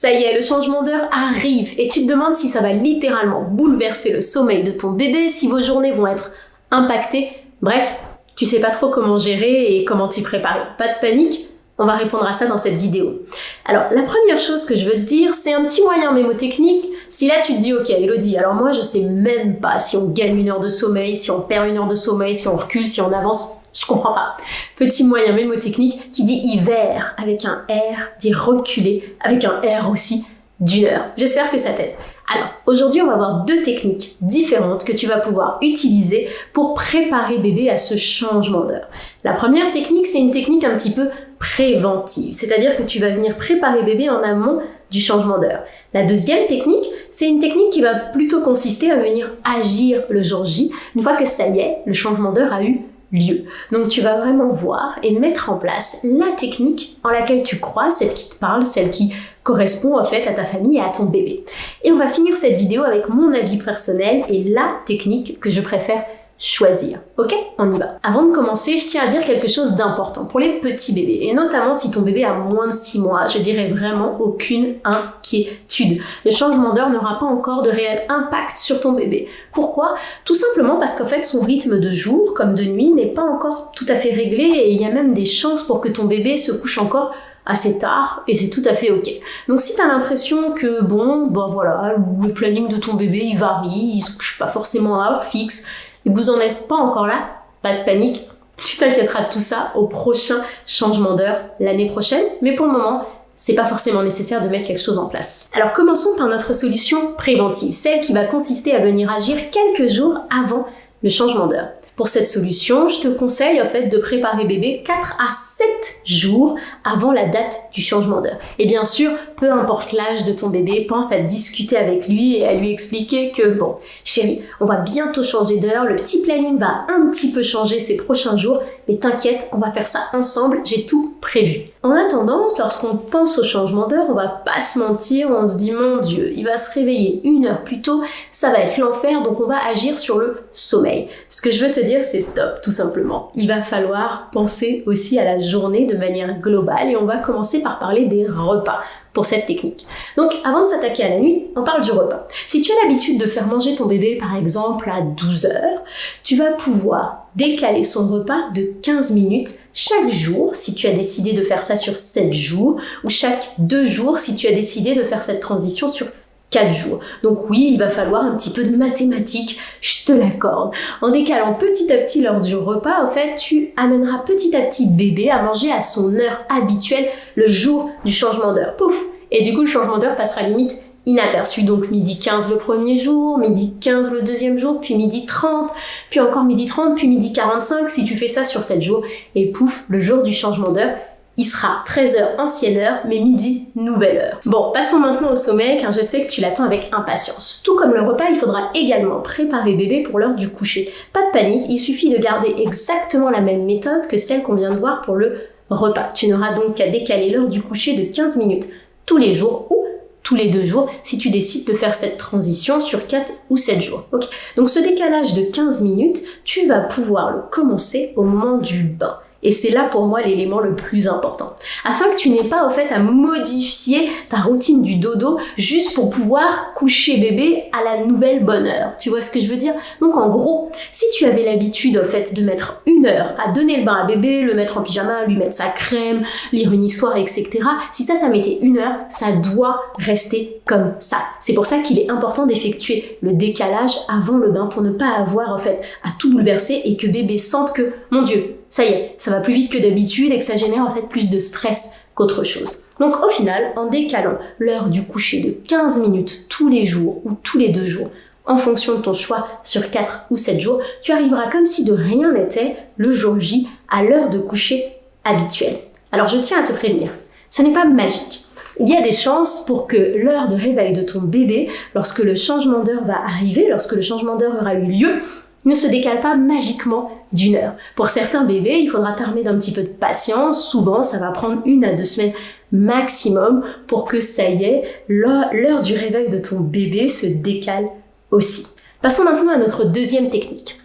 Ça y est, le changement d'heure arrive et tu te demandes si ça va littéralement bouleverser le sommeil de ton bébé, si vos journées vont être impactées. Bref, tu sais pas trop comment gérer et comment t'y préparer. Pas de panique, on va répondre à ça dans cette vidéo. Alors, la première chose que je veux te dire, c'est un petit moyen mémotechnique. Si là tu te dis, ok Elodie, alors moi je sais même pas si on gagne 1 heure de sommeil, si on perd 1 heure de sommeil, si on recule, si on avance, je comprends pas. Petit moyen mémotechnique qui dit hiver avec un R, dit reculer avec un R aussi d'1 heure. J'espère que ça t'aide. Alors, aujourd'hui, on va voir 2 techniques différentes que tu vas pouvoir utiliser pour préparer bébé à ce changement d'heure. La première technique, c'est une technique un petit peu préventive, c'est-à-dire que tu vas venir préparer bébé en amont du changement d'heure. La deuxième technique, c'est une technique qui va plutôt consister à venir agir le jour J, une fois que ça y est, le changement d'heure a eu lieu. Donc tu vas vraiment voir et mettre en place la technique en laquelle tu crois, celle qui te parle, celle qui correspond en fait à ta famille et à ton bébé. Et on va finir cette vidéo avec mon avis personnel et la technique que je préfère choisir. Ok, on y va. Avant de commencer, je tiens à dire quelque chose d'important pour les petits bébés, et notamment si ton bébé a moins de 6 mois, je dirais vraiment aucune inquiétude. Le changement d'heure n'aura pas encore de réel impact sur ton bébé. Pourquoi? Tout simplement parce qu'en fait son rythme de jour comme de nuit n'est pas encore tout à fait réglé, et il y a même des chances pour que ton bébé se couche encore assez tard, et c'est tout à fait ok. Donc si tu as l'impression que voilà, le planning de ton bébé il varie, il se couche pas forcément à heure fixe, et que vous en êtes pas encore là, pas de panique, tu t'inquiéteras de tout ça au prochain changement d'heure l'année prochaine, mais pour le moment, c'est pas forcément nécessaire de mettre quelque chose en place. Alors commençons par notre solution préventive, celle qui va consister à venir agir quelques jours avant le changement d'heure. Pour cette solution, je te conseille en fait de préparer bébé 4 à 7 jours avant la date du changement d'heure. Et bien sûr, peu importe l'âge de ton bébé, pense à discuter avec lui et à lui expliquer que bon, chérie, on va bientôt changer d'heure, le petit planning va un petit peu changer ces prochains jours, mais t'inquiète, on va faire ça ensemble, j'ai tout prévu. En attendant, lorsqu'on pense au changement d'heure, on va pas se mentir, on se dit mon Dieu, il va se réveiller 1 heure plus tôt, ça va être l'enfer, donc on va agir sur le sommeil. Ce que je veux te dire, c'est stop, tout simplement. Il va falloir penser aussi à la journée de manière globale et on va commencer par parler des repas pour cette technique. Donc, avant de s'attaquer à la nuit, on parle du repas. Si tu as l'habitude de faire manger ton bébé, par exemple, à 12 heures, tu vas pouvoir décaler son repas de 15 minutes chaque jour, si tu as décidé de faire ça sur 7 jours, ou chaque 2 jours, si tu as décidé de faire cette transition sur 4 jours. Donc oui, il va falloir un petit peu de mathématiques, je te l'accorde. En décalant petit à petit l'heure du repas, en fait, tu amèneras petit à petit bébé à manger à son heure habituelle le jour du changement d'heure. Pouf! Et du coup, le changement d'heure passera limite inaperçu. Donc midi 15 le premier jour, midi 15 le deuxième jour, puis midi 30, puis encore midi 30, puis midi 45 si tu fais ça sur 7 jours. Et pouf, le jour du changement d'heure, il sera 13h ancienne heure, mais midi nouvelle heure. Bon, passons maintenant au sommeil, car je sais que tu l'attends avec impatience. Tout comme le repas, il faudra également préparer bébé pour l'heure du coucher. Pas de panique, il suffit de garder exactement la même méthode que celle qu'on vient de voir pour le repas. Tu n'auras donc qu'à décaler l'heure du coucher de 15 minutes tous les jours ou tous les 2 jours si tu décides de faire cette transition sur 4 ou 7 jours. Okay. Donc ce décalage de 15 minutes, tu vas pouvoir le commencer au moment du bain. Et c'est là pour moi l'élément le plus important. Afin que tu n'aies pas au fait à modifier ta routine du dodo juste pour pouvoir coucher bébé à la nouvelle bonne heure. Tu vois ce que je veux dire? Donc en gros, si tu avais l'habitude au fait de mettre 1 heure à donner le bain à bébé, le mettre en pyjama, lui mettre sa crème, lire une histoire, etc. Si ça mettait 1 heure, ça doit rester comme ça. C'est pour ça qu'il est important d'effectuer le décalage avant le bain pour ne pas avoir en fait à tout bouleverser et que bébé sente que, mon Dieu, ça y est, ça va plus vite que d'habitude et que ça génère en fait plus de stress qu'autre chose. Donc au final, en décalant l'heure du coucher de 15 minutes tous les jours ou tous les 2 jours, en fonction de ton choix sur 4 ou 7 jours, tu arriveras comme si de rien n'était le jour J à l'heure de coucher habituelle. Alors je tiens à te prévenir, ce n'est pas magique. Il y a des chances pour que l'heure de réveil de ton bébé, lorsque le changement d'heure va arriver, lorsque le changement d'heure aura eu lieu, ne se décale pas magiquement d'1 heure. Pour certains bébés, il faudra t'armer d'un petit peu de patience. Souvent, ça va prendre 1 à 2 semaines maximum pour que ça y est, l'heure du réveil de ton bébé se décale aussi. Passons maintenant à notre deuxième technique.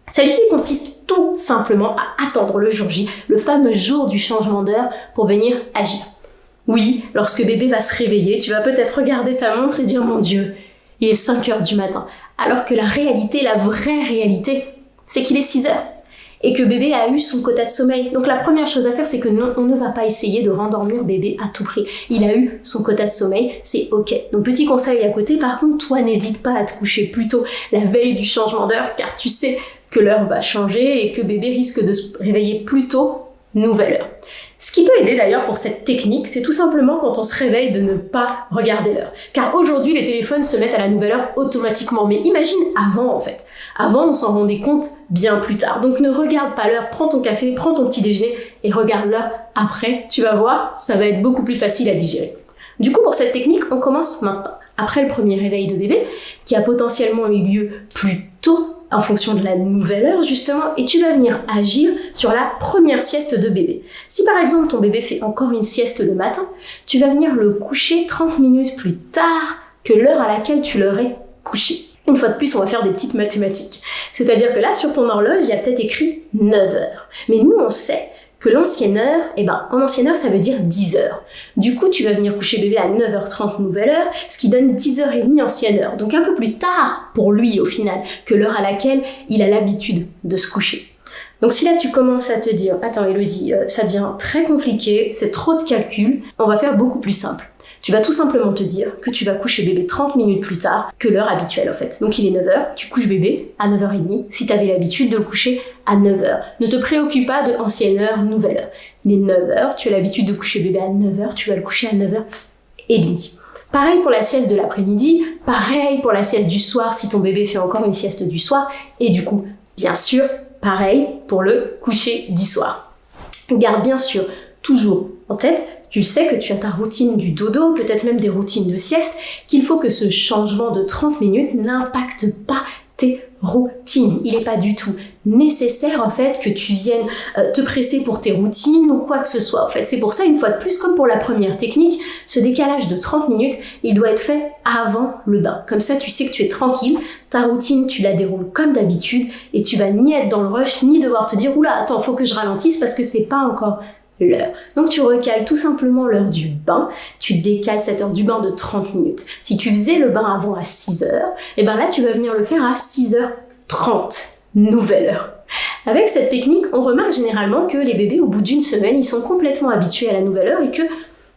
Celle-ci consiste tout simplement à attendre le jour J, le fameux jour du changement d'heure, pour venir agir. Oui, lorsque bébé va se réveiller, tu vas peut-être regarder ta montre et dire « Mon Dieu, il est 5 heures du matin ». Alors que la réalité, la vraie réalité, c'est qu'il est 6 heures. Et que bébé a eu son quota de sommeil. Donc la première chose à faire, c'est que non, on ne va pas essayer de rendormir bébé à tout prix. Il a eu son quota de sommeil, c'est ok. Donc petit conseil à côté, par contre, toi n'hésite pas à te coucher plus tôt la veille du changement d'heure, car tu sais que l'heure va changer et que bébé risque de se réveiller plus tôt, nouvelle heure. Ce qui peut aider d'ailleurs pour cette technique, c'est tout simplement quand on se réveille de ne pas regarder l'heure. Car aujourd'hui, les téléphones se mettent à la nouvelle heure automatiquement. Mais imagine avant en fait. Avant, on s'en rendait compte bien plus tard. Donc ne regarde pas l'heure, prends ton café, prends ton petit déjeuner et regarde l'heure après. Tu vas voir, ça va être beaucoup plus facile à digérer. Du coup, pour cette technique, on commence maintenant. Après le premier réveil de bébé, qui a potentiellement eu lieu plus tôt, en fonction de la nouvelle heure justement, et tu vas venir agir sur la première sieste de bébé. Si par exemple ton bébé fait encore une sieste le matin, tu vas venir le coucher 30 minutes plus tard que l'heure à laquelle tu l'aurais couché. Une fois de plus, on va faire des petites mathématiques. C'est-à-dire que là, sur ton horloge, il y a peut-être écrit 9 heures. Mais nous, on sait que l'ancienne heure, en ancienne heure, ça veut dire 10 heures. Du coup, tu vas venir coucher bébé à 9h30 nouvelle heure, ce qui donne 10h30 ancienne heure. Donc un peu plus tard pour lui au final, que l'heure à laquelle il a l'habitude de se coucher. Donc si là tu commences à te dire, attends Elodie, ça devient très compliqué, c'est trop de calculs, on va faire beaucoup plus simple. Tu vas tout simplement te dire que tu vas coucher bébé 30 minutes plus tard que l'heure habituelle en fait. Donc il est 9h, tu couches bébé à 9h30 si tu avais l'habitude de le coucher à 9h. Ne te préoccupe pas de ancienne heure, nouvelle heure. Il est 9h, tu as l'habitude de coucher bébé à 9h, tu vas le coucher à 9h30. Pareil pour la sieste de l'après-midi, pareil pour la sieste du soir si ton bébé fait encore une sieste du soir. Et du coup, bien sûr, pareil pour le coucher du soir. Garde bien sûr toujours en tête, tu sais que tu as ta routine du dodo, peut-être même des routines de sieste, qu'il faut que ce changement de 30 minutes n'impacte pas tes routines. Il n'est pas du tout nécessaire en fait que tu viennes te presser pour tes routines ou quoi que ce soit. En fait, c'est pour ça, une fois de plus, comme pour la première technique, ce décalage de 30 minutes, il doit être fait avant le bain. Comme ça, tu sais que tu es tranquille, ta routine, tu la déroules comme d'habitude et tu vas ni être dans le rush, ni devoir te dire « Oula, attends, faut que je ralentisse parce que c'est pas encore l'heure ». Donc tu recales tout simplement l'heure du bain, tu décales cette heure du bain de 30 minutes. Si tu faisais le bain avant à 6h, et ben là tu vas venir le faire à 6h30, nouvelle heure. Avec cette technique, on remarque généralement que les bébés au bout d'une semaine, ils sont complètement habitués à la nouvelle heure et que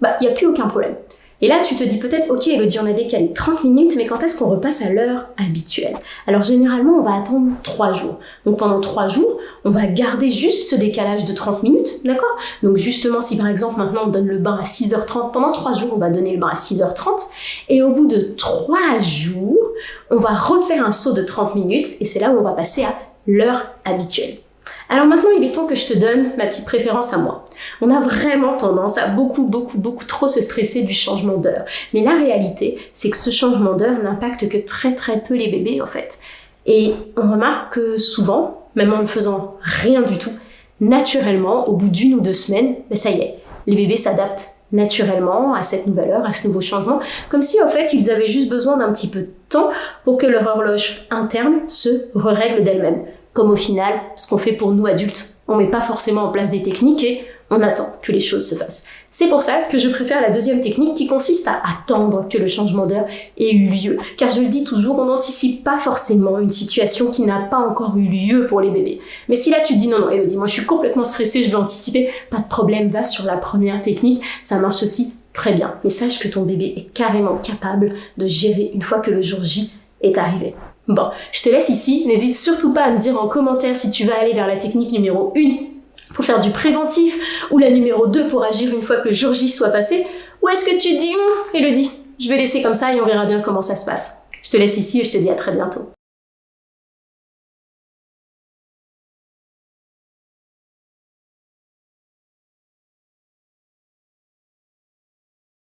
il n'y a plus aucun problème. Et là, tu te dis peut-être, ok, Elodie, on a décalé 30 minutes, mais quand est-ce qu'on repasse à l'heure habituelle? Alors, généralement, on va attendre 3 jours. Donc, pendant 3 jours, on va garder juste ce décalage de 30 minutes, d'accord? Donc, justement, si par exemple, maintenant, on donne le bain à 6h30, pendant 3 jours, on va donner le bain à 6h30. Et au bout de 3 jours, on va refaire un saut de 30 minutes, et c'est là où on va passer à l'heure habituelle. Alors maintenant, il est temps que je te donne ma petite préférence à moi. On a vraiment tendance à beaucoup trop se stresser du changement d'heure. Mais la réalité, c'est que ce changement d'heure n'impacte que très peu les bébés en fait. Et on remarque que souvent, même en ne faisant rien du tout, naturellement, au bout d'1 ou 2 semaines, ça y est, les bébés s'adaptent naturellement à cette nouvelle heure, à ce nouveau changement, comme si en fait ils avaient juste besoin d'un petit peu de temps pour que leur horloge interne se règle d'elle-même. Comme au final, ce qu'on fait pour nous adultes. On met pas forcément en place des techniques et on attend que les choses se fassent. C'est pour ça que je préfère la deuxième technique qui consiste à attendre que le changement d'heure ait eu lieu. Car je le dis toujours, on n'anticipe pas forcément une situation qui n'a pas encore eu lieu pour les bébés. Mais si là tu te dis non, Elodie, moi je suis complètement stressée, je vais anticiper, pas de problème, va sur la première technique, ça marche aussi très bien. Mais sache que ton bébé est carrément capable de gérer une fois que le jour J est arrivé. Bon, je te laisse ici. N'hésite surtout pas à me dire en commentaire si tu vas aller vers la technique numéro 1 pour faire du préventif ou la numéro 2 pour agir une fois que le jour J soit passé. Ou est-ce que tu te dis, Elodie, je vais laisser comme ça et on verra bien comment ça se passe. Je te laisse ici et je te dis à très bientôt.